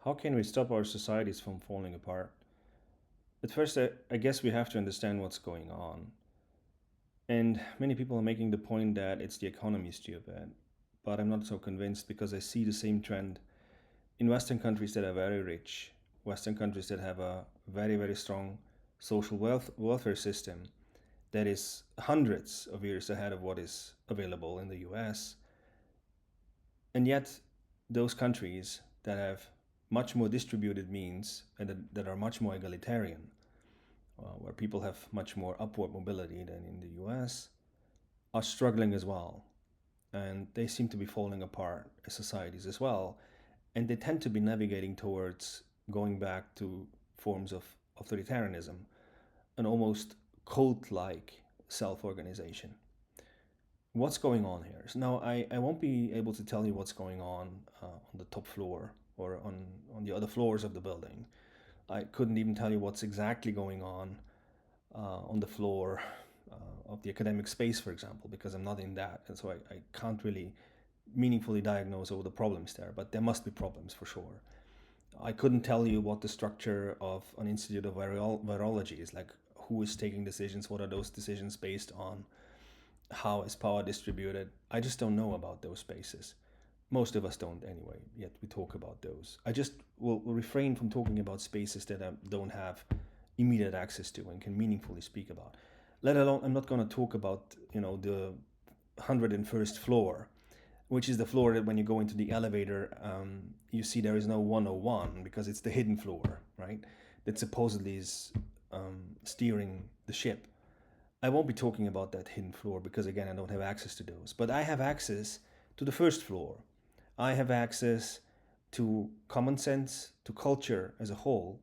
How can we stop our societies from falling apart? At first, I guess we have to understand what's going on. And many people are making the point that it's the economy, stupid. But I'm not so convinced because I see the same trend in Western countries that are very rich, Western countries that have a very, very strong social welfare system that is hundreds of years ahead of what is available in the US. And yet, those countries that have much more distributed means and that are much more egalitarian, where people have much more upward mobility than in the US, are struggling as well. And they seem to be falling apart as societies as well. And they tend to be navigating towards going back to forms of authoritarianism, an almost cult like self organization. What's going on here? So now, I won't be able to tell you what's going on the top floor or on the other floors of the building. I couldn't even tell you what's exactly going on the floor of the academic space, for example, because I'm not in that. And so I can't really meaningfully diagnose all the problems there, but there must be problems for sure. I couldn't tell you what the structure of an institute of virology is, like who is taking decisions, what are those decisions based on, how is power distributed. I just don't know about those spaces. Most of us don't anyway, yet we talk about those. I just will refrain from talking about spaces that I don't have immediate access to and can meaningfully speak about. Let alone, I'm not going to talk about, the 101st floor, which is the floor that when you go into the elevator, you see there is no 101 because it's the hidden floor, right? That supposedly is steering the ship. I won't be talking about that hidden floor because, again, I don't have access to those. But I have access to the first floor. I have access to common sense, to culture as a whole.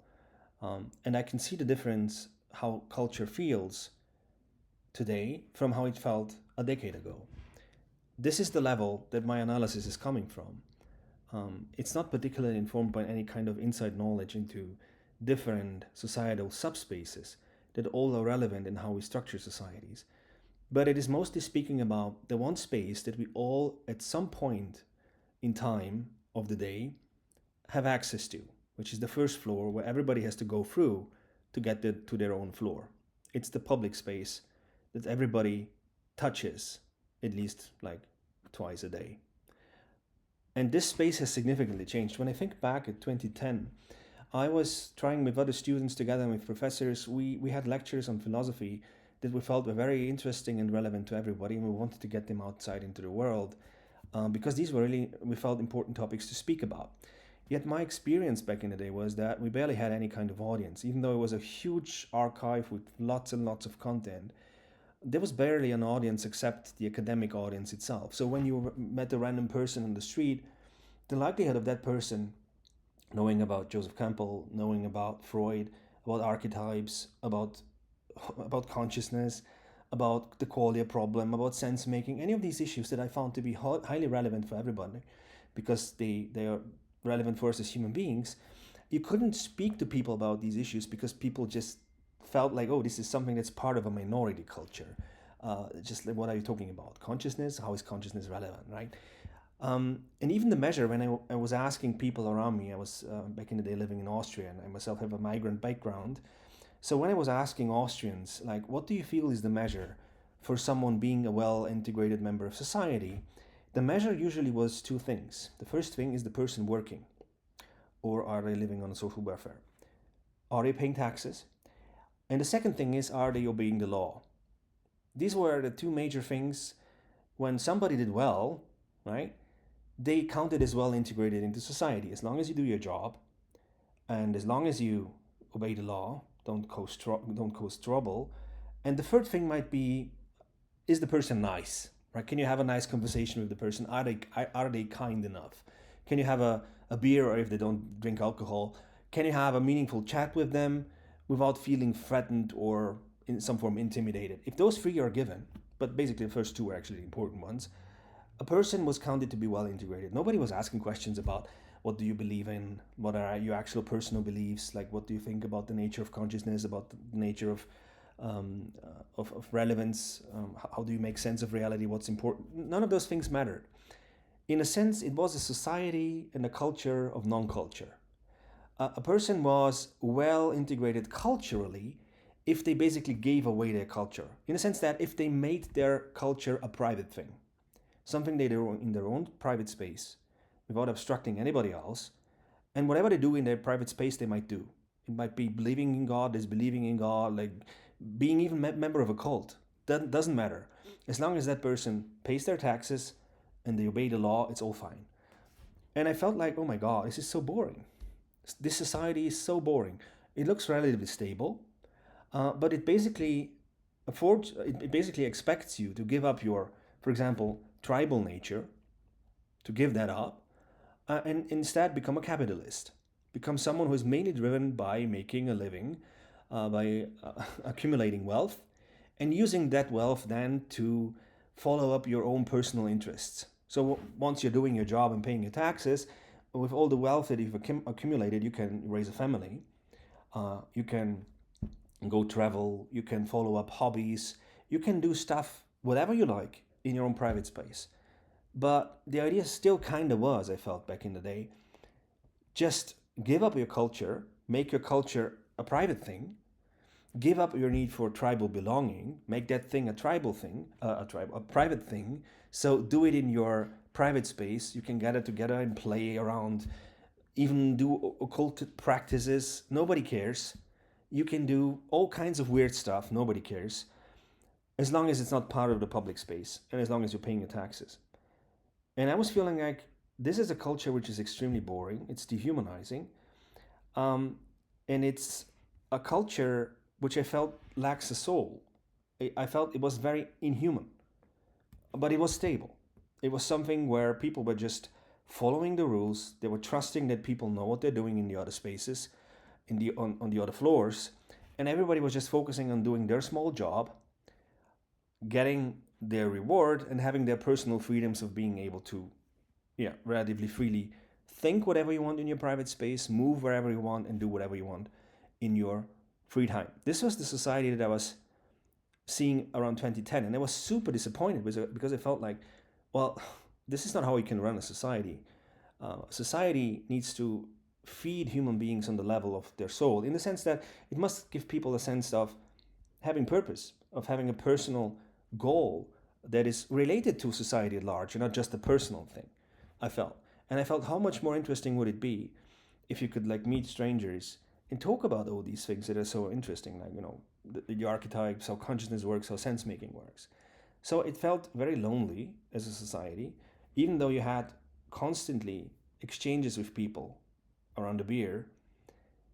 And I can see the difference how culture feels today from how it felt a decade ago. This is the level that my analysis is coming from. It's not particularly informed by any kind of inside knowledge into different societal subspaces that all are relevant in how we structure societies. But it is mostly speaking about the one space that we all, at some point in time of the day, have access to, which is the first floor where everybody has to go through to get to their own floor. It's the public space that everybody touches at least like twice a day. And this space has significantly changed. When I think back at 2010, I was trying with other students together and with professors. We had lectures on philosophy that we felt were very interesting and relevant to everybody, and we wanted to get them outside into the world because these were really, we felt, important topics to speak about. Yet my experience back in the day was that we barely had any kind of audience, even though it was a huge archive with lots and lots of content. There was barely an audience except the academic audience itself. So when you met a random person on the street, the likelihood of that person knowing about Joseph Campbell, knowing about Freud, about archetypes, about consciousness, about the qualia problem, about sense making, any of these issues that I found to be highly relevant for everybody because they are relevant for us as human beings. You couldn't speak to people about these issues because people just felt like, oh, this is something that's part of a minority culture. Just like, what are you talking about? Consciousness? How is consciousness relevant, right? And even the measure, when I was asking people around me, I was back in the day living in Austria, and I myself have a migrant background. So when I was asking Austrians, like, what do you feel is the measure for someone being a well integrated member of society? The measure usually was two things. The first thing is the person working, or are they living on social welfare? Are they paying taxes? And the second thing is, are they obeying the law? These were the two major things. When somebody did well, right, they counted as well integrated into society. As long as you do your job, and as long as you obey the law, don't cause trouble. And the third thing might be, is the person nice? Right? Can you have a nice conversation with the person? Are they kind enough? Can you have a beer, or if they don't drink alcohol, can you have a meaningful chat with them without feeling threatened or in some form intimidated? If those three are given, but basically the first two are actually the important ones, a person was counted to be well integrated. Nobody was asking questions about what do you believe in, what are your actual personal beliefs, like what do you think about the nature of consciousness, about the nature of relevance, how do you make sense of reality, what's important. None of those things mattered. In a sense, it was a society and a culture of non-culture. A person was well integrated culturally if they basically gave away their culture. In the sense that if they made their culture a private thing, something they do in their own private space without obstructing anybody else, and whatever they do in their private space, they might do. It might be believing in God, disbelieving in God, like being even a member of a cult. That doesn't matter. As long as that person pays their taxes and they obey the law, it's all fine. And I felt like, oh my God, this is so boring. This society is so boring. It looks relatively stable, but it basically expects you to give up your, for example, tribal nature, to give that up, and instead become a capitalist, become someone who is mainly driven by making a living, by accumulating wealth, and using that wealth then to follow up your own personal interests. So once you're doing your job and paying your taxes, with all the wealth that you've accumulated, you can raise a family, you can go travel, you can follow up hobbies, you can do stuff, whatever you like, in your own private space. But the idea still kind of was, I felt back in the day, just give up your culture, make your culture a private thing, give up your need for tribal belonging, make that thing a tribal thing, a private thing. So do it in your private space. You can gather together and play around, even do occult practices. Nobody cares. You can do all kinds of weird stuff. Nobody cares, as long as it's not part of the public space and as long as you're paying your taxes. And I was feeling like this is a culture which is extremely boring. It's dehumanizing. Um, and it's a culture which I felt lacks a soul. I felt it was very inhuman, but it was stable. It was something where people were just following the rules. They were trusting that people know what they're doing in the other spaces, on the other floors, and everybody was just focusing on doing their small job, getting their reward, and having their personal freedoms of being able to, yeah, relatively freely think whatever you want in your private space, move wherever you want, and do whatever you want in your free time. This was the society that I was seeing around 2010, and I was super disappointed because I felt like, well, this is not how you can run a society. Society needs to feed human beings on the level of their soul, in the sense that it must give people a sense of having purpose, of having a personal goal that is related to society at large and not just a personal thing. I felt. And I felt how much more interesting would it be if you could like meet strangers and talk about all these things that are so interesting, like, the archetypes, how consciousness works, how sense making works. So it felt very lonely as a society, even though you had constantly exchanges with people around a beer.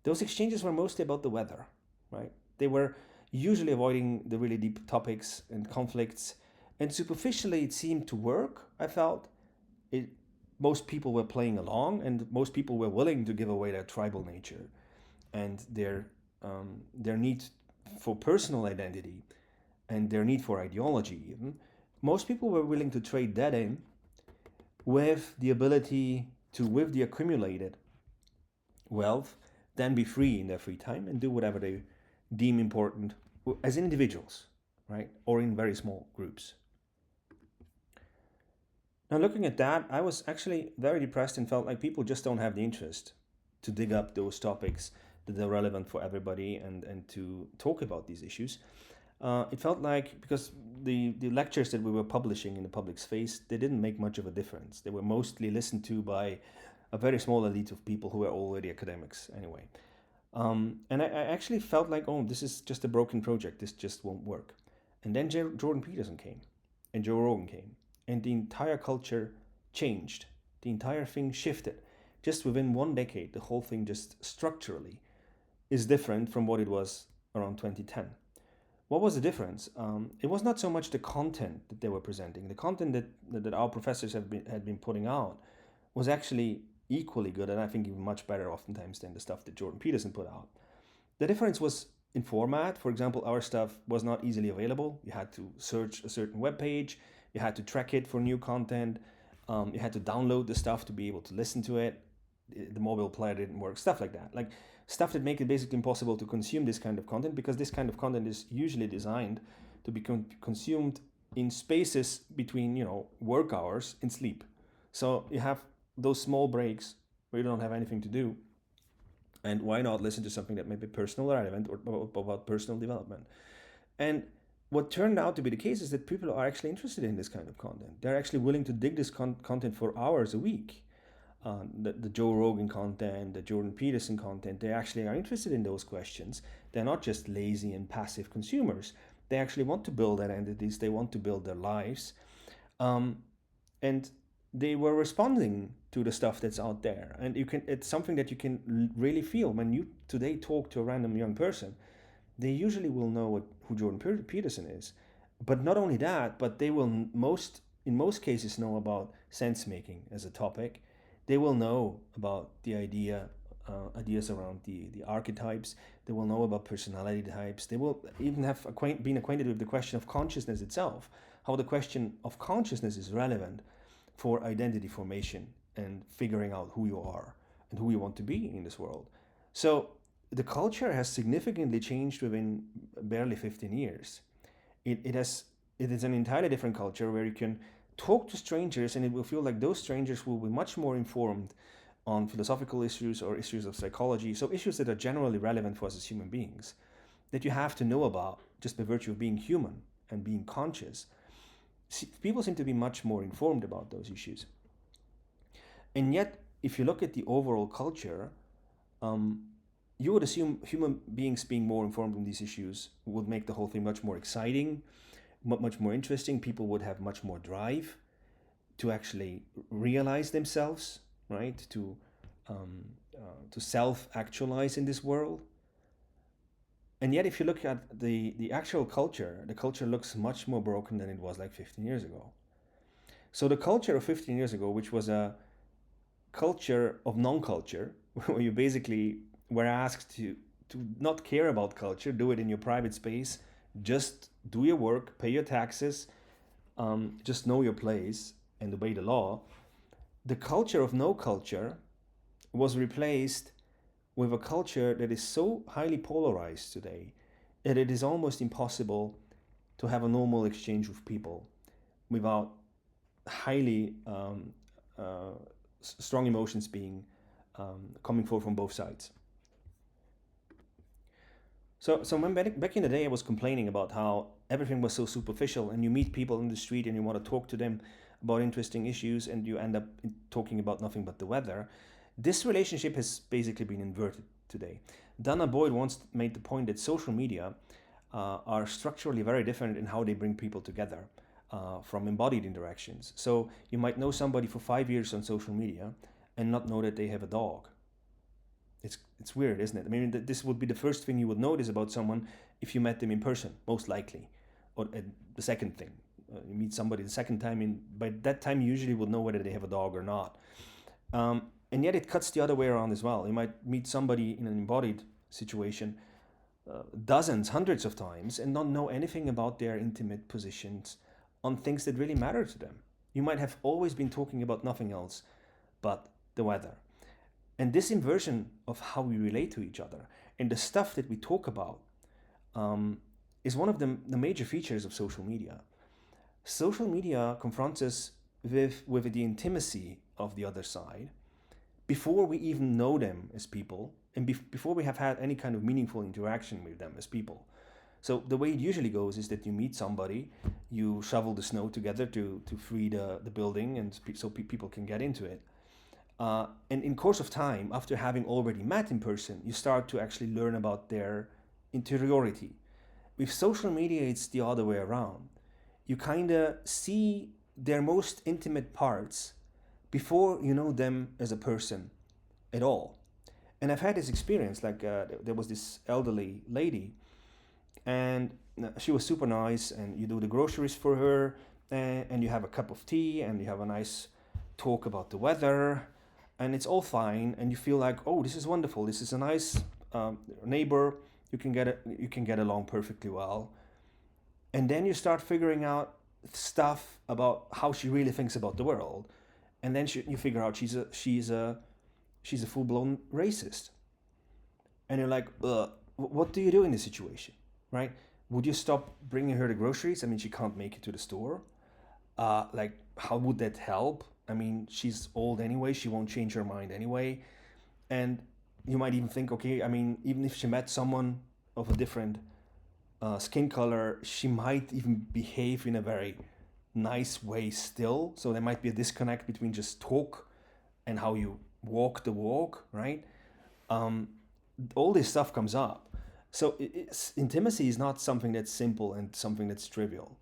Those exchanges were mostly about the weather, right? They were usually avoiding the really deep topics and conflicts, and superficially it seemed to work. I felt it. Most people were playing along, and most people were willing to give away their tribal nature and their need for personal identity and their need for ideology. Even most people were willing to trade that in with the ability to, with the accumulated wealth, then be free in their free time and do whatever they deem important as individuals, right? Or in very small groups. Now, looking at that, I was actually very depressed and felt like people just don't have the interest to dig up those topics that are relevant for everybody, and to talk about these issues. It felt like, because the lectures that we were publishing in the public space, they didn't make much of a difference. They were mostly listened to by a very small elite of people who were already academics anyway. And I actually felt like, oh, this is just a broken project. This just won't work. And then Jordan Peterson came, and Joe Rogan came, and the entire culture changed. The entire thing shifted. Just within one decade, the whole thing just structurally is different from what it was around 2010. What was the difference? It was not so much the content that they were presenting. The content that our professors had been putting out was actually equally good, and I think even much better oftentimes than the stuff that Jordan Peterson put out. The difference was in format. For example, our stuff was not easily available. You had to search a certain web page, you had to track it for new content, you had to download the stuff to be able to listen to it. The mobile player didn't work, stuff like that. Like stuff that make it basically impossible to consume this kind of content, because this kind of content is usually designed to be consumed in spaces between, work hours and sleep. So you have those small breaks where you don't have anything to do, And why not listen to something that may be personal relevant or about personal development? And what turned out to be the case is that people are actually interested in this kind of content. They're actually willing to dig this content for hours a week. The Joe Rogan content, the Jordan Peterson content, they actually are interested in those questions. They're not just lazy and passive consumers. They actually want to build identities, they want to build their lives. Um, and they were responding to the stuff that's out there. And it's something that you can really feel when you today talk to a random young person. They usually will know who Jordan Peterson is. But not only that, but they will in most cases know about sense making as a topic. They will know about the ideas around the archetypes. They will know about personality types. They will even have been acquainted with the question of consciousness itself, how the question of consciousness is relevant for identity formation and figuring out who you are and who you want to be in this world. So the culture has significantly changed within barely 15 years. It is an entirely different culture where you can talk to strangers and it will feel like those strangers will be much more informed on philosophical issues or issues of psychology, so issues that are generally relevant for us as human beings, that you have to know about just by virtue of being human and being conscious. People seem to be much more informed about those issues. And yet, if you look at the overall culture, um, you would assume human beings being more informed on these issues would make the whole thing much more exciting, much more interesting. People would have much more drive to actually realize themselves, right? To self-actualize in this world. And yet, if you look at the actual culture, the culture looks much more broken than it was like 15 years ago. So the culture of 15 years ago, which was a culture of non-culture, where you basically were asked to not care about culture, do it in your private space, just do your work, pay your taxes, just know your place and obey the law. The culture of no culture was replaced with a culture that is so highly polarized today that it is almost impossible to have a normal exchange with people without highly strong emotions being coming forth from both sides. So when back in the day, I was complaining about how everything was so superficial, and you meet people in the street and you want to talk to them about interesting issues, and you end up talking about nothing but the weather. This relationship has basically been inverted today. Dana Boyd once made the point that social media are structurally very different in how they bring people together from embodied interactions. So you might know somebody for 5 years on social media and not know that they have a dog. It's weird, isn't it? I mean, this would be the first thing you would notice about someone if you met them in person, most likely. Or the second thing, you meet somebody the second time, by that time you usually would know whether they have a dog or not. And yet it cuts the other way around as well. You might meet somebody in an embodied situation dozens, hundreds of times and not know anything about their intimate positions on things that really matter to them. You might have always been talking about nothing else but the weather. And this inversion of how we relate to each other and the stuff that we talk about is one of the major features of social media. Social media confronts us with the intimacy of the other side before we even know them as people and before we have had any kind of meaningful interaction with them as people. So the way it usually goes is that you meet somebody, you shovel the snow together to free the building and so people can get into it. And in course of time, after having already met in person, you start to actually learn about their interiority. With social media, it's the other way around. You kind of see their most intimate parts before you know them as a person at all. And I've had this experience, like there was this elderly lady, and she was super nice, and you do the groceries for her, and you have a cup of tea, and you have a nice talk about the weather, and it's all fine, and you feel like, oh, this is wonderful. This is a nice neighbor. You can get along perfectly well, and then you start figuring out stuff about how she really thinks about the world, and then you figure out she's a full blown racist, and you're like, what do you do in this situation, right? Would you stop bringing her the groceries? I mean, she can't make it to the store. Like, how would that help? I mean, she's old anyway. She won't change her mind anyway. And You might even think, okay, I mean, even if she met someone of a different skin color, she might even behave in a very nice way still. So there might be a disconnect between just talk and how you walk the walk, right? Um, all this stuff comes up. So intimacy is not something that's simple and something that's trivial.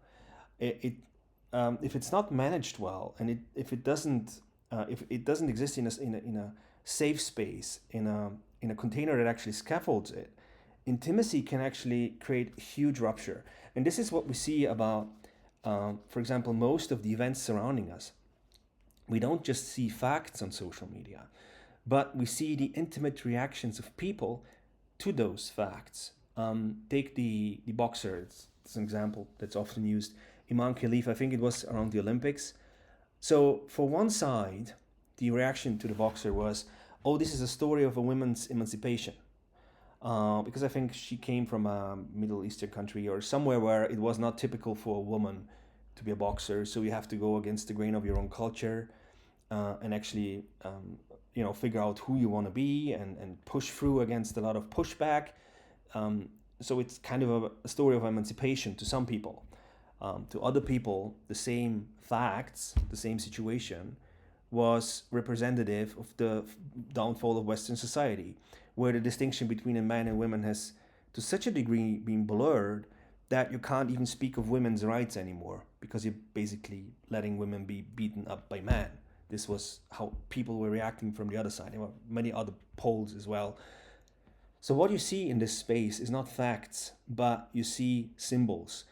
It if it's not managed well, and if it doesn't exist in a safe space, in a container that actually scaffolds it, intimacy can actually create huge rupture. And this is what we see about, for example, most of the events surrounding us. We don't just see facts on social media, but we see the intimate reactions of people to those facts. Take the boxer, it's an example that's often used. Imam Khalif, I think it was around the Olympics. So, for one side, the reaction to the boxer was, oh, this is a story of a woman's emancipation. Because I think she came from a Middle Eastern country or somewhere where it was not typical for a woman to be a boxer. So you have to go against the grain of your own culture and actually, figure out who you want to be and push through against a lot of pushback. So it's kind of a story of emancipation to some people. To other people, the same facts, the same situation was representative of the downfall of Western society, where the distinction between a man and women has to such a degree been blurred that you can't even speak of women's rights anymore because you're basically letting women be beaten up by men. This was how people were reacting from the other side. There were many other polls as well. So, what you see in this space is not facts, but you see symbols.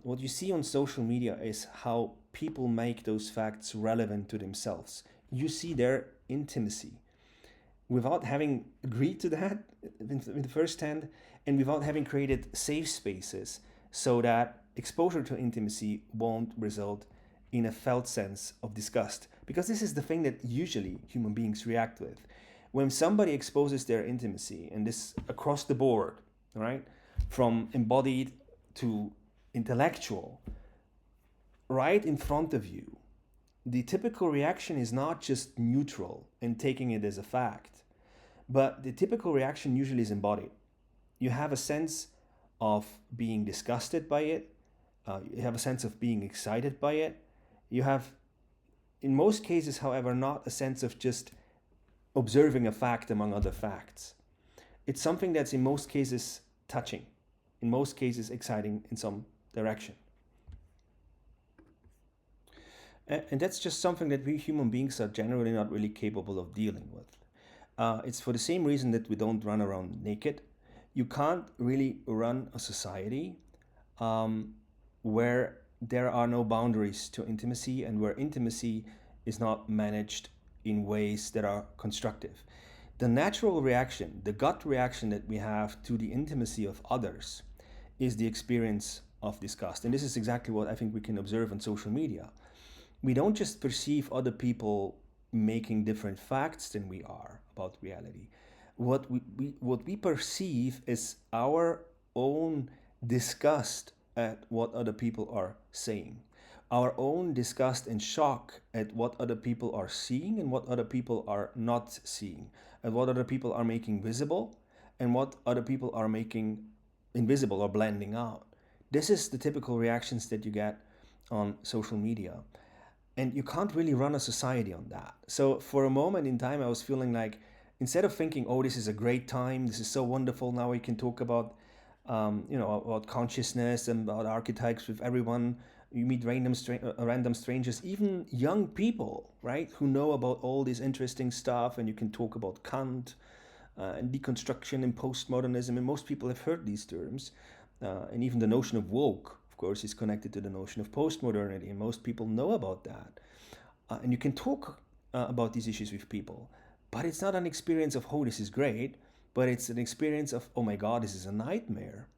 What you see on social media is how people make those facts relevant to themselves. You see their intimacy without having agreed to that in the first hand, and without having created safe spaces so that exposure to intimacy won't result in a felt sense of disgust. Because this is the thing that usually human beings react with. When somebody exposes their intimacy, and this across the board, right, from embodied to intellectual, right in front of you, the typical reaction is not just neutral and taking it as a fact, but the typical reaction usually is embodied. You have a sense of being disgusted by it, you have a sense of being excited by it. You have, in most cases, however, not a sense of just observing a fact among other facts. It's something that's in most cases touching, in most cases exciting in some direction. And that's just something that we human beings are generally not really capable of dealing with. It's for the same reason that we don't run around naked. You can't really run a society where there are no boundaries to intimacy and where intimacy is not managed in ways that are constructive. The natural reaction, the gut reaction that we have to the intimacy of others is the experience of disgust. And this is exactly what I think we can observe on social media. We don't just perceive other people making different facts than we are about reality. What we perceive is our own disgust at what other people are saying, our own disgust and shock at what other people are seeing and what other people are not seeing, at what other people are making visible and what other people are making invisible or blending out. This is the typical reactions that you get on social media. And you can't really run a society on that. So for a moment in time, I was feeling like instead of thinking, "Oh, this is a great time. This is so wonderful. Now we can talk about, about consciousness and about archetypes with everyone." You meet random strangers, even young people, right, who know about all this interesting stuff, and you can talk about Kant and deconstruction and postmodernism. And most people have heard these terms, and even the notion of woke, of course, is connected to the notion of postmodernity, and most people know about that. And you can talk about these issues with people, but it's not an experience of, oh, this is great, but it's an experience of, oh my God, this is a nightmare.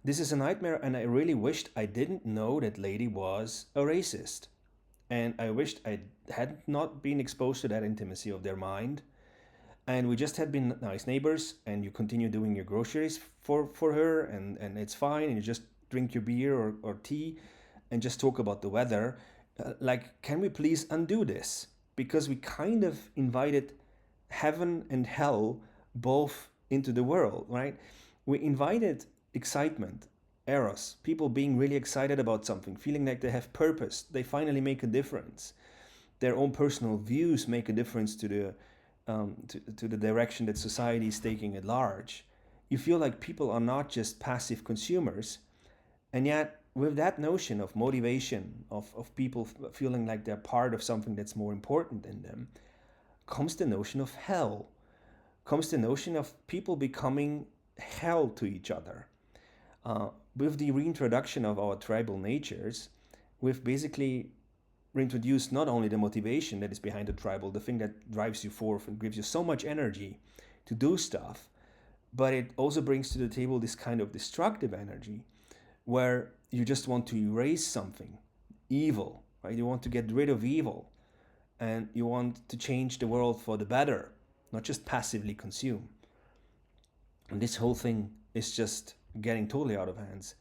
This is a nightmare, and I really wished I didn't know that lady was a racist. And I wished I had not been exposed to that intimacy of their mind. And we just had been nice neighbors, and you continue doing your groceries for her, and it's fine, and you just drink your beer or tea and just talk about the weather. Can we please undo this? Because we kind of invited heaven and hell both into the world, right? We invited excitement, eros, people being really excited about something, feeling like they have purpose, they finally make a difference. Their own personal views make a difference to to the direction that society is taking at large. You feel like people are not just passive consumers, and yet with that notion of motivation, of people feeling like they're part of something that's more important than them, comes the notion of hell, comes the notion of people becoming hell to each other. With the reintroduction of our tribal natures, we've basically reintroduced not only the motivation that is behind the tribal, the thing that drives you forth and gives you so much energy to do stuff, but it also brings to the table this kind of destructive energy where you just want to erase something, evil, right? You want to get rid of evil and you want to change the world for the better, not just passively consume. And this whole thing is just getting totally out of hands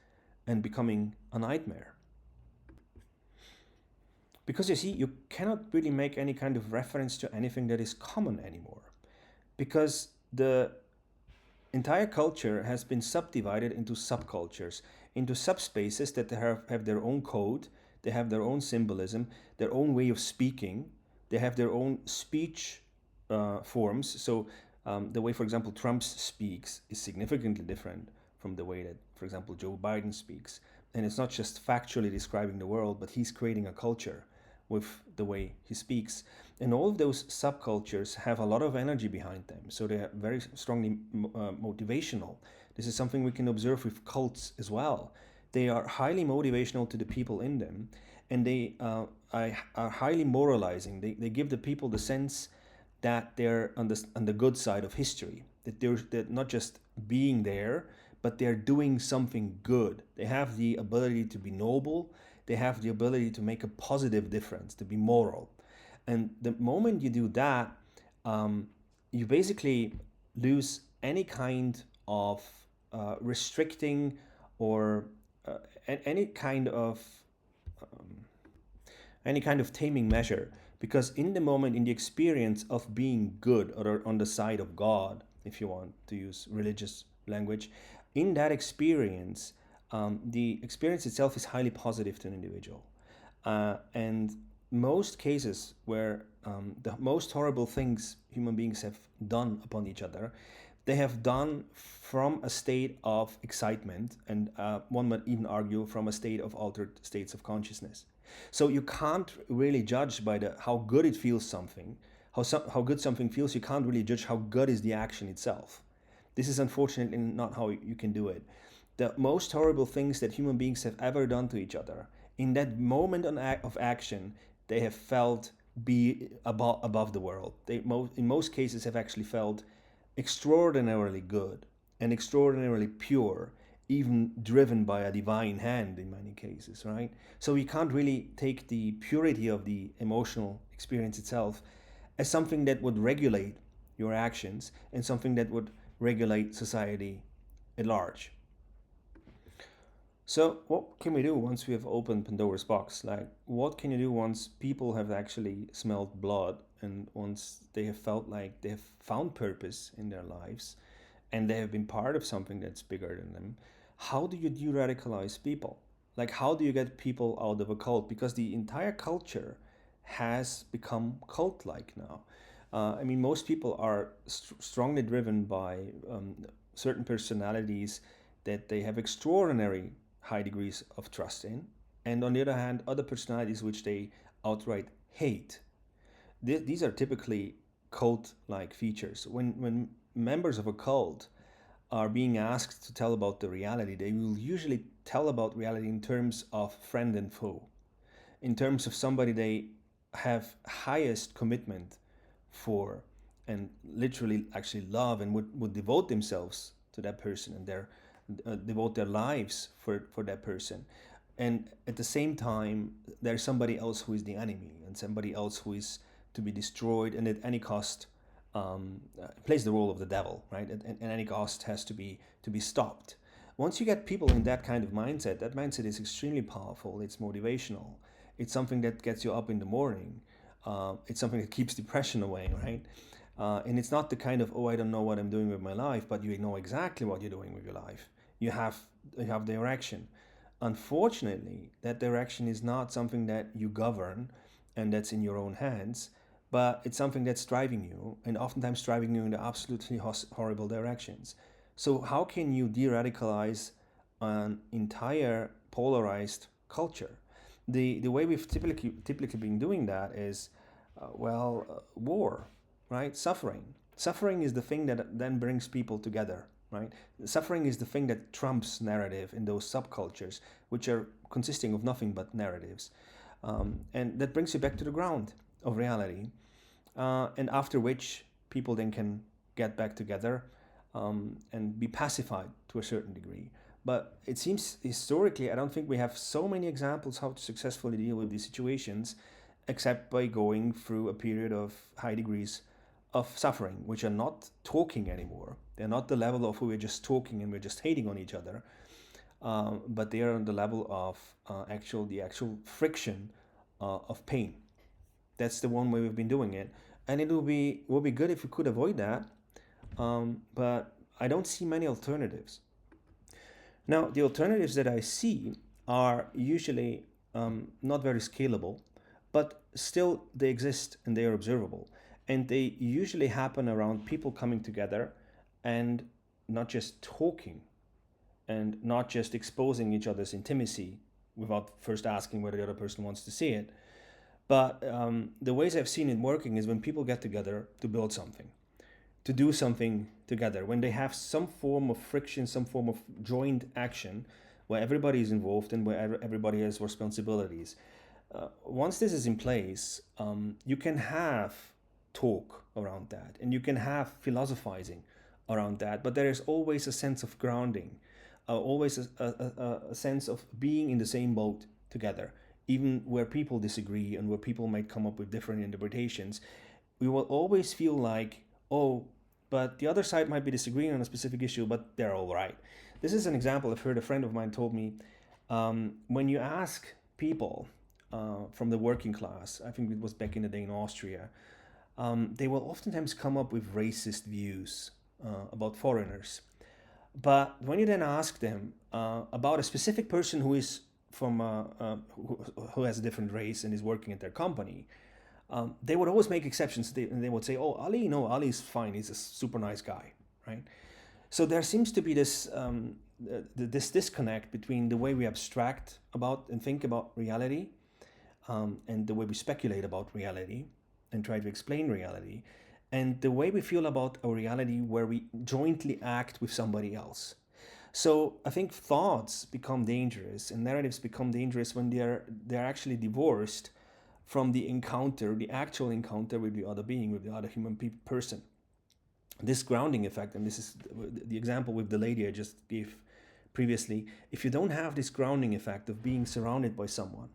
and becoming a nightmare. Because you see, you cannot really make any kind of reference to anything that is common anymore. Because the entire culture has been subdivided into subcultures, into subspaces that have their own code, they have their own symbolism, their own way of speaking, they have their own speech forms. So the way, for example, Trump speaks is significantly different from the way that, for example, Joe Biden speaks. And it's not just factually describing the world, but he's creating a culture with the way he speaks. And all of those subcultures have a lot of energy behind them. So they are very strongly motivational. This is something we can observe with cults as well. They are highly motivational to the people in them, and they are highly moralizing. They give the people the sense that they're on the good side of history, that they're not just being there, but they're doing something good. They have the ability to be noble, they have the ability to make a positive difference, to be moral. And the moment you do that, you basically lose any kind of restricting or uh, any kind of taming measure, because in the moment, in the experience of being good or on the side of God, if you want to use religious language, in that experience, the experience itself is highly positive to an individual. And most cases where the most horrible things human beings have done upon each other, they have done from a state of excitement, and one might even argue from a state of altered states of consciousness. So you can't really judge by the how good it feels something, how good something feels. You can't really judge how good is the action itself. This is unfortunately not how you can do it. The most horrible things that human beings have ever done to each other, in that moment of action, they have felt be above the world. They in most cases have actually felt extraordinarily good and extraordinarily pure, even driven by a divine hand in many cases, right? So we can't really take the purity of the emotional experience itself as something that would regulate your actions and something that would regulate society at large. So, what can we do once we have opened Pandora's box? Like, what can you do once people have actually smelled blood and once they have felt like they have found purpose in their lives and they have been part of something that's bigger than them? How do you de radicalize people? Like, how do you get people out of a cult? Because the entire culture has become cult like now. I mean, most people are strongly driven by certain personalities that they have extraordinary high degrees of trust in, and on the other hand, other personalities which they outright hate. These are typically cult like features. When members of a cult are being asked to tell about the reality, they will usually tell about reality in terms of friend and foe, in terms of somebody they have highest commitment for and literally actually love and would devote themselves to that person and devote their lives for that person. And at the same time, there's somebody else who is the enemy and somebody else who is to be destroyed and at any cost plays the role of the devil, right? At any cost has to be stopped. Once you get people in that kind of mindset, that mindset is extremely powerful. It's motivational. It's something that gets you up in the morning. It's something that keeps depression away, right? And it's not the kind of, oh, I don't know what I'm doing with my life, but you know exactly what you're doing with your life. You have you have direction. Unfortunately, that direction is not something that you govern and that's in your own hands, but it's something that's driving you, and oftentimes driving you in the absolutely horrible directions. So how can you de-radicalize an entire polarized culture? The way we've typically been doing that is, war, right? Suffering is the thing that then brings people together, right? Suffering is the thing that trumps narrative in those subcultures, which are consisting of nothing but narratives, and that brings you back to the ground of reality, and after which people then can get back together, and be pacified to a certain degree. But it seems historically, I don't think we have so many examples how to successfully deal with these situations, except by going through a period of high degrees of suffering, which are not talking anymore. They're not the level of who we're just talking and we're just hating on each other, but they are on the level of the actual friction of pain. That's the one way we've been doing it, and it will be good if we could avoid that. But I don't see many alternatives. Now, the alternatives that I see are usually not very scalable, but still they exist and they are observable. And they usually happen around people coming together and not just talking and not just exposing each other's intimacy without first asking whether the other person wants to see it. But the ways I've seen it working is when people get together to build something, to do something together, when they have some form of friction, some form of joint action where everybody is involved and where everybody has responsibilities. Once this is in place, you can have talk around that and you can have philosophizing around that, but there is always a sense of grounding, always a sense of being in the same boat together, even where people disagree and where people might come up with different interpretations. We will always feel like, oh, but the other side might be disagreeing on a specific issue, but they're all right. This is an example I've heard a friend of mine told me. When you ask people from the working class, I think it was back in the day in Austria, they will oftentimes come up with racist views about foreigners. But when you then ask them about a specific person who is who has a different race and is working at their company, they would always make exceptions. They would say, "Oh, Ali, no, Ali's fine. He's a super nice guy, right?" So there seems to be this disconnect between the way we abstract about and think about reality, and the way we speculate about reality and try to explain reality, and the way we feel about a reality where we jointly act with somebody else. So I think thoughts become dangerous and narratives become dangerous when they're actually divorced from the actual encounter with the other being, with the other person. This grounding effect, and this is the example with the lady I just gave previously. If you don't have this grounding effect of being surrounded by someone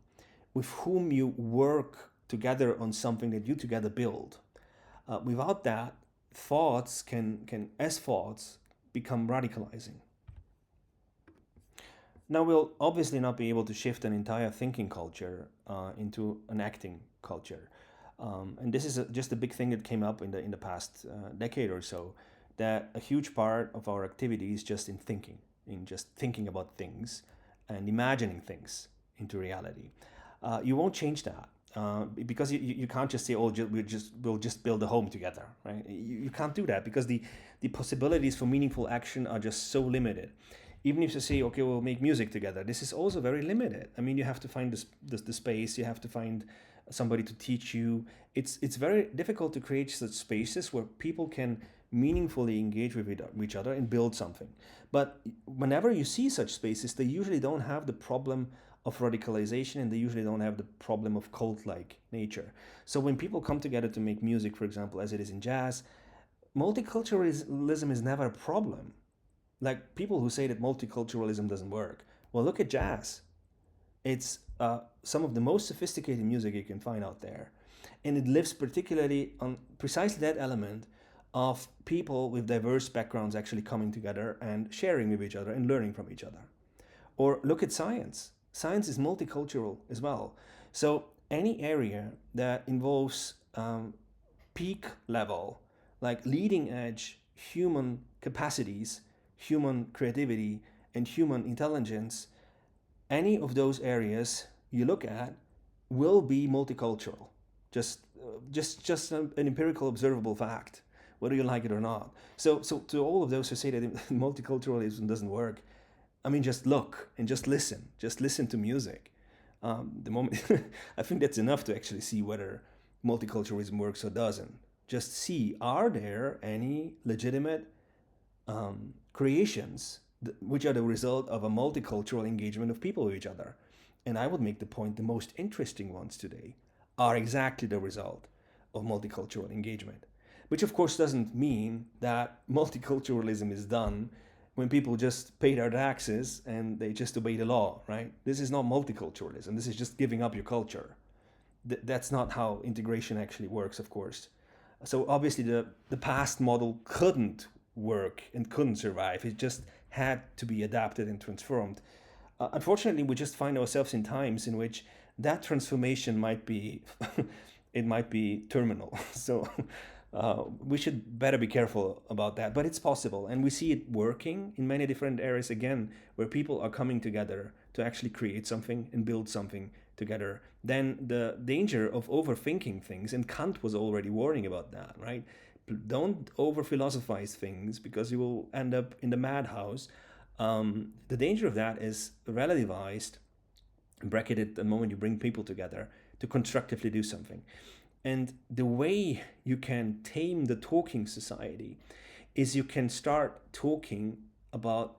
with whom you work together on something that you together build, without that, thoughts as thoughts become radicalizing. Now, we'll obviously not be able to shift an entire thinking culture into an acting culture. And this is just a big thing that came up in the past decade or so, that a huge part of our activity is just in just thinking about things and imagining things into reality. You won't change that. Because you can't just say, oh, we'll just build a home together, right? You can't do that because the possibilities for meaningful action are just so limited. Even if you say, okay, we'll make music together, this is also very limited. I mean, you have to find the space, you have to find somebody to teach you. It's very difficult to create such spaces where people can meaningfully engage with each other and build something. But whenever you see such spaces, they usually don't have the problem of radicalization, and they usually don't have the problem of cult-like nature. So when people come together to make music, for example, as it is in jazz, multiculturalism is never a problem. Like people who say that multiculturalism doesn't work. Well, look at jazz. It's some of the most sophisticated music you can find out there. And it lives particularly on precisely that element of people with diverse backgrounds actually coming together and sharing with each other and learning from each other. Or look at science. Science is multicultural as well. So any area that involves peak level like leading edge human capacities, human creativity, and human intelligence, any of those areas you look at will be multicultural. Just an empirical observable fact, whether you like it or not. So to all of those who say that multiculturalism doesn't work, I mean, just look and just listen. Just listen to music. The moment I think that's enough to actually see whether multiculturalism works or doesn't. Just see, are there any legitimate creations which are the result of a multicultural engagement of people with each other? And I would make the point the most interesting ones today are exactly the result of multicultural engagement. Which, of course, doesn't mean that multiculturalism is done when people just pay their taxes and they just obey the law, right? This is not multiculturalism. This is just giving up your culture. That's not how integration actually works, of course. So obviously the past model couldn't work and couldn't survive. It just had to be adapted and transformed. Unfortunately, we just find ourselves in times in which that transformation might be it might be terminal. So we should better be careful about that. But it's possible, and we see it working in many different areas again, where people are coming together to actually create something and build something together. Then the danger of overthinking things, and Kant was already warning about that, right? Don't over philosophize things because you will end up in the madhouse. The danger of that is relativized, bracketed the moment you bring people together to constructively do something. And the way you can tame the talking society is you can start talking about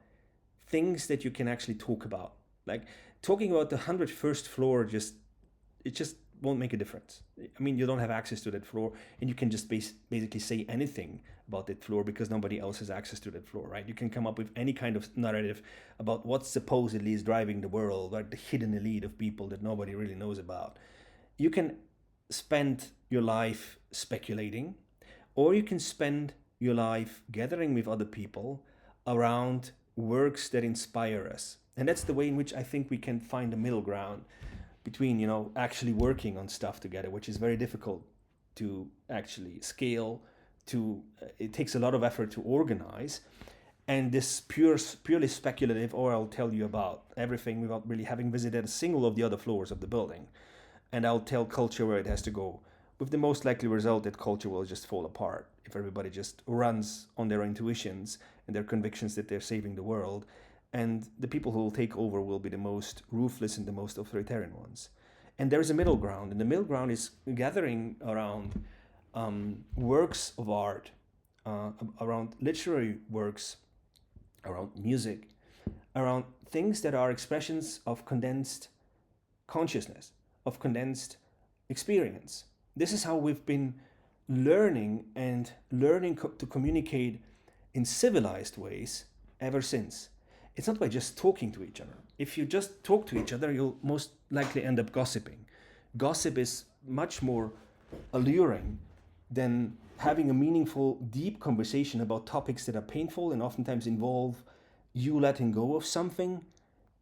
things that you can actually talk about. Like talking about the 101st floor, it just won't make a difference. I mean, you don't have access to that floor, and you can just basically say anything about that floor because nobody else has access to that floor, right? You can come up with any kind of narrative about what supposedly is driving the world, like the hidden elite of people that nobody really knows about. You can spend your life speculating, or you can spend your life gathering with other people around works that inspire us. And that's the way in which I think we can find a middle ground between, actually working on stuff together, which is very difficult to actually scale. It takes a lot of effort to organize, and this purely speculative, or I'll tell you about everything without really having visited a single of the other floors of the building, and I'll tell culture where it has to go, with the most likely result that culture will just fall apart if everybody just runs on their intuitions and their convictions that they're saving the world, and the people who will take over will be the most ruthless and the most authoritarian ones. And there is a middle ground, and the middle ground is gathering around works of art, around literary works, around music, around things that are expressions of condensed consciousness, of condensed experience. This is how we've been learning to communicate in civilized ways ever since. It's not by just talking to each other. If you just talk to each other, you'll most likely end up gossiping. Gossip is much more alluring than having a meaningful, deep conversation about topics that are painful and oftentimes involve you letting go of something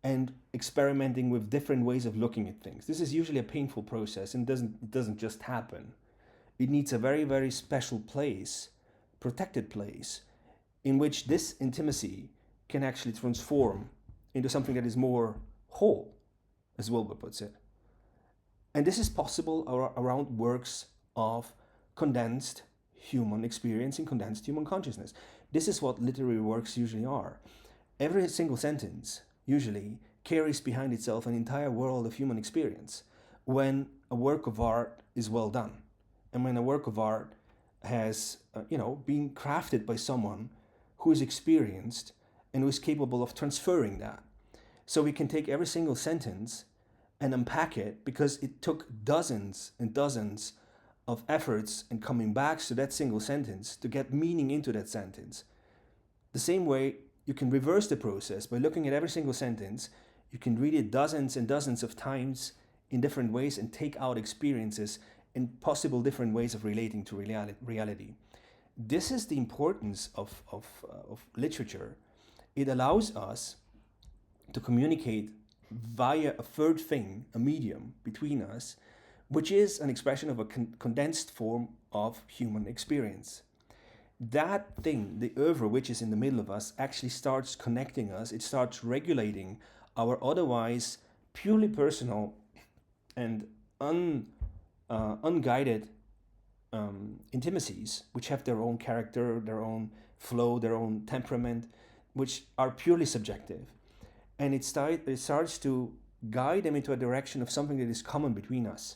and experimenting with different ways of looking at things. This is usually a painful process, and it doesn't just happen. It needs a very, very special place, protected place, in which this intimacy can actually transform into something that is more whole, as Wilber puts it. And this is possible around works of condensed human experience and condensed human consciousness. This is what literary works usually are. Every single sentence usually carries behind itself an entire world of human experience when a work of art is well done, and when a work of art has been crafted by someone who is experienced and who is capable of transferring that. So we can take every single sentence and unpack it, because it took dozens and dozens of efforts and coming backs to that single sentence to get meaning into that sentence. The same way, you can reverse the process by looking at every single sentence. You can read it dozens and dozens of times in different ways and take out experiences and possible different ways of relating to reality. This is the importance of literature. It allows us to communicate via a third thing, a medium between us, which is an expression of a condensed form of human experience. That thing, the oeuvre which is in the middle of us, actually starts connecting us. It starts regulating our otherwise purely personal and unguided intimacies, which have their own character, their own flow, their own temperament, which are purely subjective. And it starts to guide them into a direction of something that is common between us,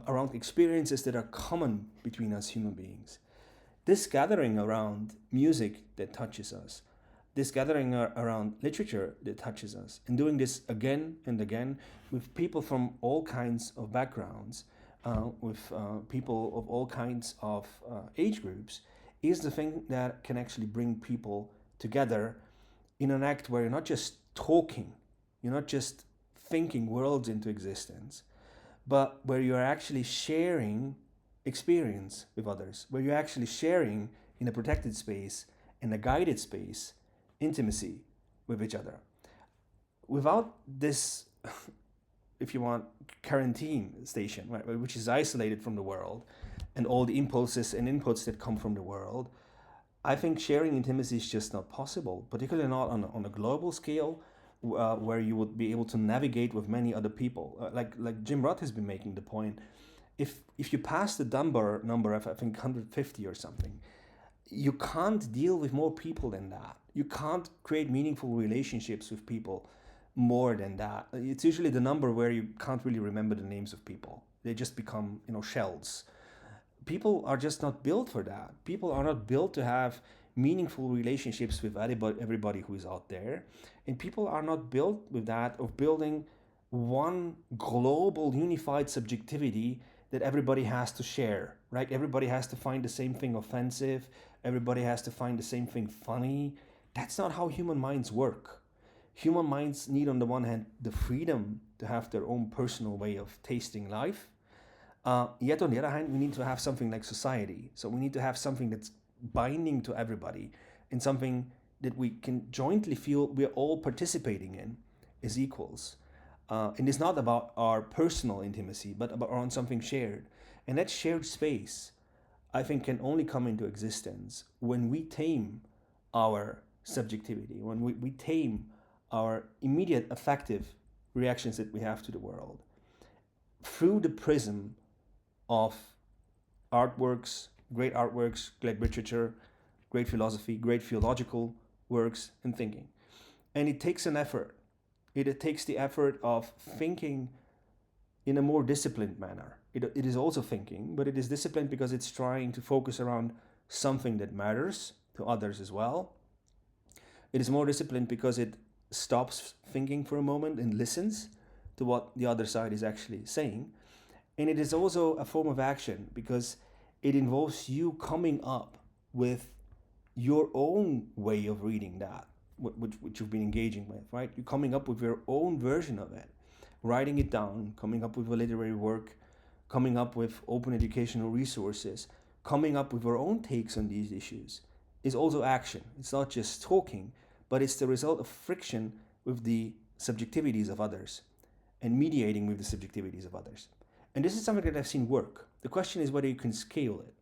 around experiences that are common between us human beings. This gathering around music that touches us, this gathering around literature that touches us, and doing this again and again with people from all kinds of backgrounds, with people of all kinds of age groups, is the thing that can actually bring people together in an act where you're not just talking, you're not just thinking worlds into existence, but where you are actually sharing experience with others, where you're actually sharing in a protected space, in a guided space, intimacy with each other. Without this, if you want, quarantine station, right, which is isolated from the world and all the impulses and inputs that come from the world, I think sharing intimacy is just not possible, particularly not on a global scale, where you would be able to navigate with many other people. Like Jim Roth has been making the point, if you pass the number of I think 150 or something, you can't deal with more people than that. You can't create meaningful relationships with people more than that. It's usually the number where you can't really remember the names of people. They just become, shells. People are just not built for that. People are not built to have meaningful relationships with everybody who is out there. And people are not built with that, of building one global unified subjectivity that everybody has to share, right? Everybody has to find the same thing offensive. Everybody has to find the same thing funny. That's not how human minds work. Human minds need, on the one hand, the freedom to have their own personal way of tasting life. Yet on the other hand, we need to have something like society. So we need to have something that's binding to everybody, and something that we can jointly feel we're all participating in as equals. And it's not about our personal intimacy, but about around something shared. And that shared space, I think, can only come into existence when we tame our subjectivity, when we tame our immediate affective reactions that we have to the world through the prism of artworks, great literature, great philosophy, great theological works and thinking. And it takes an effort. It takes the effort of thinking in a more disciplined manner. It is also thinking, but it is disciplined because it's trying to focus around something that matters to others as well. It is more disciplined because it stops thinking for a moment and listens to what the other side is actually saying. And it is also a form of action because it involves you coming up with your own way of reading that, which you've been engaging with, right? You're coming up with your own version of it, writing it down, coming up with a literary work, coming up with open educational resources, coming up with your own takes on these issues is also action. It's not just talking, but it's the result of friction with the subjectivities of others and mediating with the subjectivities of others. And this is something that I've seen work. The question is whether you can scale it,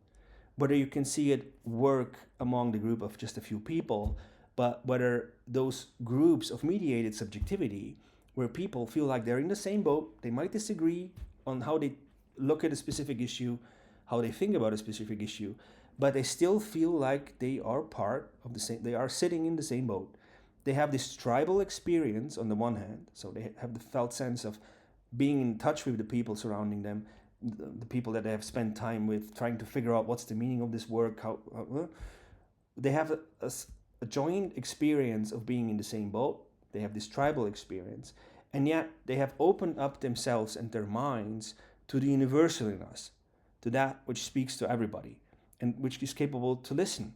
whether you can see it work among the group of just a few people, but whether those groups of mediated subjectivity, where people feel like they're in the same boat, they might disagree on how they look at a specific issue, how they think about a specific issue, but they still feel like they are part of the same, they are sitting in the same boat. They have this tribal experience on the one hand, so they have the felt sense of being in touch with the people surrounding them, the people that they have spent time with, trying to figure out what's the meaning of this work, how they have a joint experience of being in the same boat. They have this tribal experience, and yet they have opened up themselves and their minds to the universal in us, to that which speaks to everybody and which is capable to listen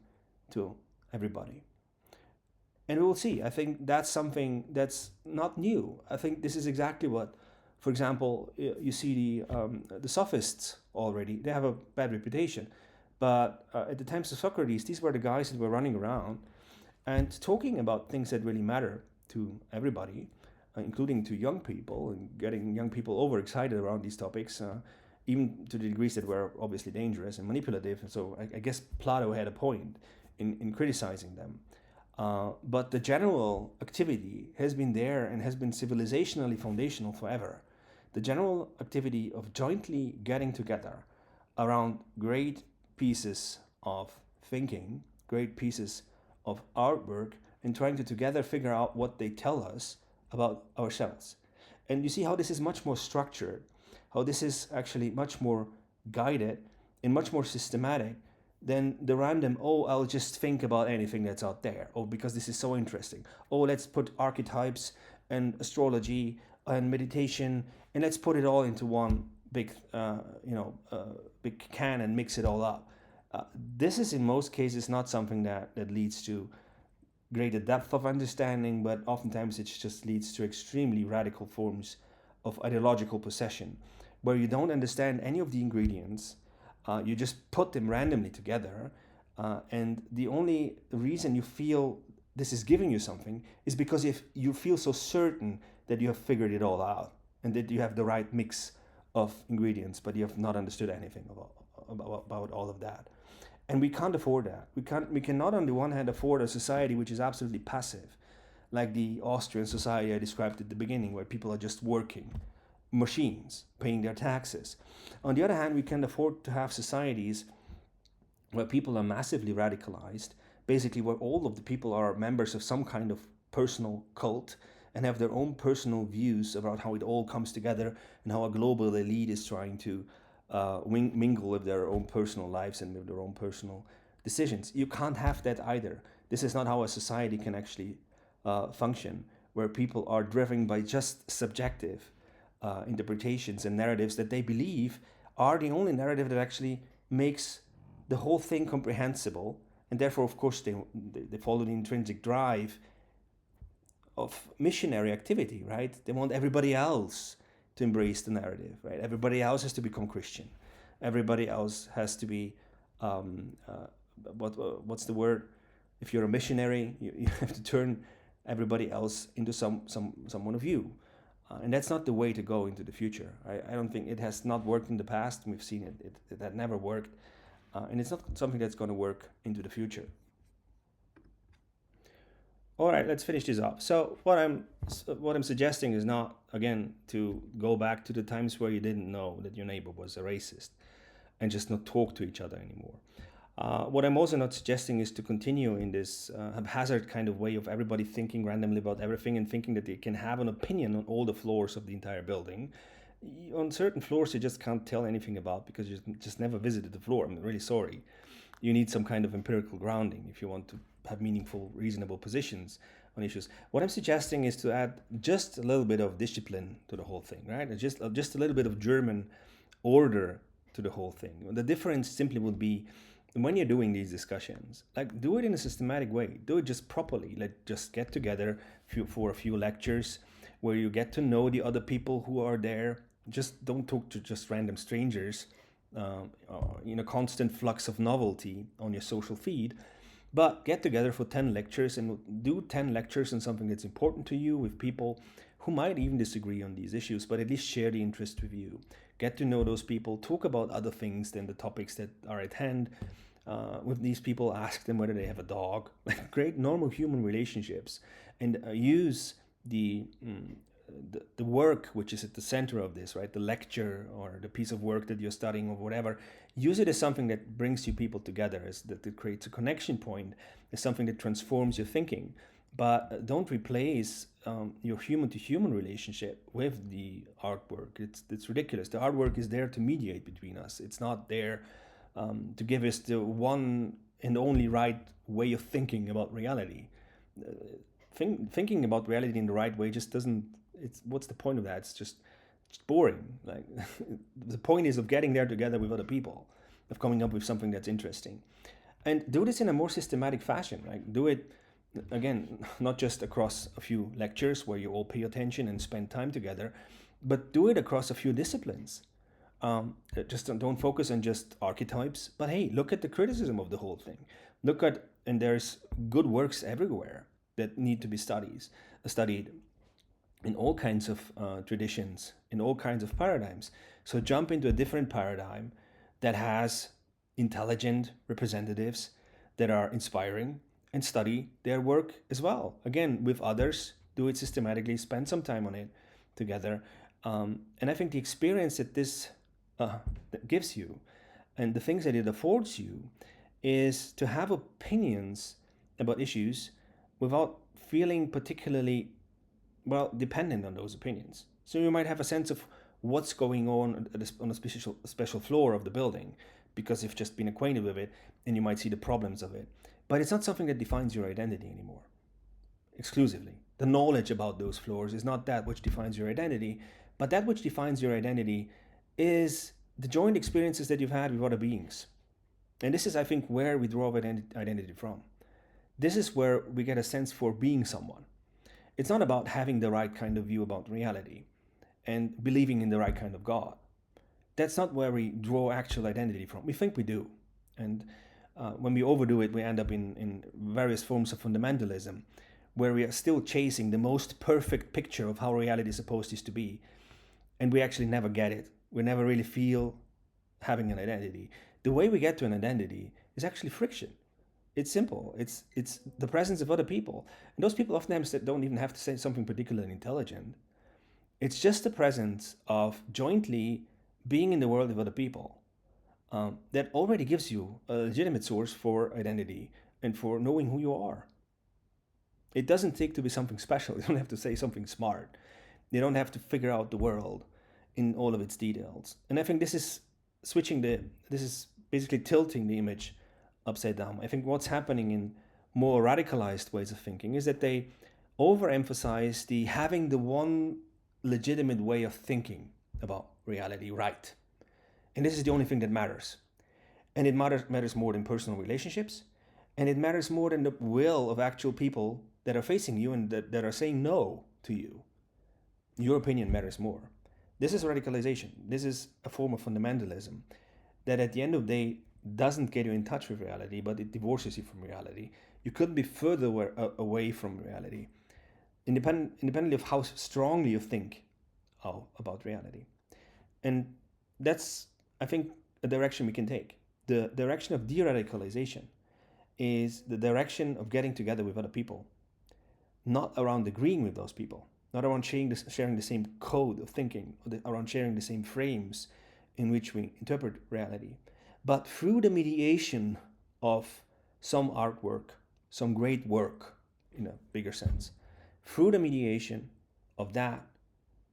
to everybody. And we will see. I think that's something that's not new. I think this is exactly what, for example, you see the sophists already. They have a bad reputation, but at the times of Socrates, these were the guys that were running around and talking about things that really matter to everybody, including to young people, and getting young people overexcited around these topics. even to the degrees that were obviously dangerous and manipulative. And so I guess Plato had a point in criticizing them. But the general activity has been there and has been civilizationally foundational forever. The general activity of jointly getting together around great pieces of thinking, great pieces of artwork, and trying to together figure out what they tell us about ourselves. And you see how this is much more structured, how this is actually much more guided and much more systematic than the random, oh, I'll just think about anything that's out there. Oh, because this is so interesting. Oh, let's put archetypes and astrology and meditation and let's put it all into one big, big can and mix it all up. This is in most cases not something that leads to greater depth of understanding, but oftentimes it just leads to extremely radical forms of ideological possession, where you don't understand any of the ingredients, you just put them randomly together, and the only reason you feel this is giving you something is because if you feel so certain that you have figured it all out and that you have the right mix of ingredients, but you have not understood anything about all of that. And we can't afford that. We cannot on the one hand afford a society which is absolutely passive, like the Austrian society I described at the beginning, where people are just working machines, paying their taxes. On the other hand, we can afford to have societies where people are massively radicalized, basically where all of the people are members of some kind of personal cult and have their own personal views about how it all comes together and how a global elite is trying to mingle with their own personal lives and with their own personal decisions. You can't have that either. This is not how a society can actually function, where people are driven by just subjective interpretations and narratives that they believe are the only narrative that actually makes the whole thing comprehensible. And therefore, of course, they follow the intrinsic drive of missionary activity, right? They want everybody else to embrace the narrative, right? Everybody else has to become Christian. Everybody else has to be, what's the word? If you're a missionary, you have to turn everybody else into someone of you. And that's not the way to go into the future. I don't think it has not worked in the past. We've seen it that never worked. And it's not something that's going to work into the future. All right, let's finish this up. So what I'm suggesting is not, again, to go back to the times where you didn't know that your neighbor was a racist and just not talk to each other anymore. What I'm also not suggesting is to continue in this haphazard kind of way of everybody thinking randomly about everything and thinking that they can have an opinion on all the floors of the entire building. On certain floors, you just can't tell anything about because you just never visited the floor. I'm really sorry. You need some kind of empirical grounding if you want to have meaningful, reasonable positions on issues. What I'm suggesting is to add just a little bit of discipline to the whole thing, right? Just a little bit of German order to the whole thing. The difference simply would be when you're doing these discussions, like do it in a systematic way, do it just properly. Like just get together for a few lectures where you get to know the other people who are there. Just don't talk to just random strangers in a constant flux of novelty on your social feed, but get together for 10 lectures and do 10 lectures on something that's important to you with people who might even disagree on these issues, but at least share the interest with you. Get to know those people, talk about other things than the topics that are at hand. With these people, ask them whether they have a dog. Great normal human relationships, and use the work which is at the center of this, right? The lecture or the piece of work that you're studying or whatever. Use it as something that brings you people together, as that creates a connection point, as something that transforms your thinking. But don't replace your human-to-human relationship with the artwork. It's ridiculous. The artwork is there to mediate between us. It's not there to give us the one and only right way of thinking about reality. Thinking about reality in the right way just doesn't. What's the point of that? It's just boring. Like the point is of getting there together with other people, of coming up with something that's interesting, and do this in a more systematic fashion. Right? Do it again, not just across a few lectures where you all pay attention and spend time together, but do it across a few disciplines. Just don't focus on just archetypes, but hey, look at the criticism of the whole thing. And there's good works everywhere that need to be studied. in all kinds of traditions, in all kinds of paradigms. So jump into a different paradigm that has intelligent representatives that are inspiring, and study their work as well. Again, with others, do it systematically, spend some time on it together. And I think the experience that this that gives you and the things that it affords you is to have opinions about issues without feeling particularly dependent on those opinions. So you might have a sense of what's going on on a special floor of the building because you've just been acquainted with it, and you might see the problems of it. But it's not something that defines your identity anymore, exclusively. The knowledge about those floors is not that which defines your identity, but that which defines your identity is the joint experiences that you've had with other beings. And this is, I think, where we draw identity from. This is where we get a sense for being someone. It's not about having the right kind of view about reality and believing in the right kind of God. That's not where we draw actual identity from. We think we do. And when we overdo it, we end up in various forms of fundamentalism, where we are still chasing the most perfect picture of how reality is supposed to be. And we actually never get it. We never really feel having an identity. The way we get to an identity is actually friction. It's simple. It's the presence of other people. And those people oftentimes that don't even have to say something particularly intelligent. It's just the presence of jointly being in the world with other people that already gives you a legitimate source for identity and for knowing who you are. It doesn't take to be something special. You don't have to say something smart. You don't have to figure out the world in all of its details. And I think this is basically tilting the image upside down. I think what's happening in more radicalized ways of thinking is that they overemphasize the having the one legitimate way of thinking about reality right. And this is the only thing that matters. And it matters more than personal relationships. And it matters more than the will of actual people that are facing you and that are saying no to you. Your opinion matters more. This is radicalization. This is a form of fundamentalism that at the end of the day doesn't get you in touch with reality, but it divorces you from reality. You couldn't be further away from reality, independently of how strongly you think about reality. And that's, I think, a direction we can take. The direction of de-radicalization is the direction of getting together with other people, not around agreeing with those people, not around sharing the same code of thinking, or around sharing the same frames in which we interpret reality, but through the mediation of some artwork, some great work in a bigger sense, through the mediation of that,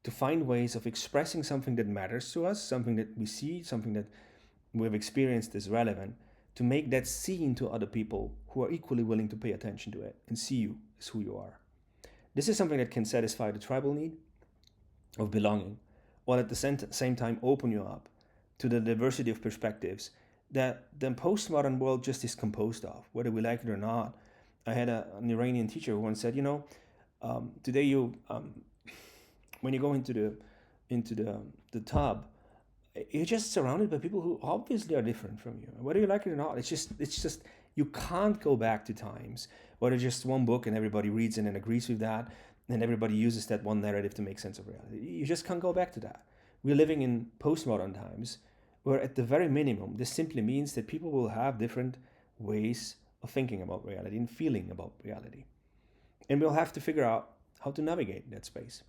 to find ways of expressing something that matters to us, something that we see, something that we've experienced as relevant, to make that seen to other people who are equally willing to pay attention to it and see you as who you are. This is something that can satisfy the tribal need of belonging, while at the same time open you up to the diversity of perspectives that the postmodern world just is composed of, whether we like it or not. I had an Iranian teacher who once said, today when you go into the tub, you're just surrounded by people who obviously are different from you. Whether you like it or not, it's just you can't go back to times where there's just one book and everybody reads it and agrees with that, and everybody uses that one narrative to make sense of reality. You just can't go back to that. We're living in postmodern times where at the very minimum, this simply means that people will have different ways of thinking about reality and feeling about reality. And we'll have to figure out how to navigate that space.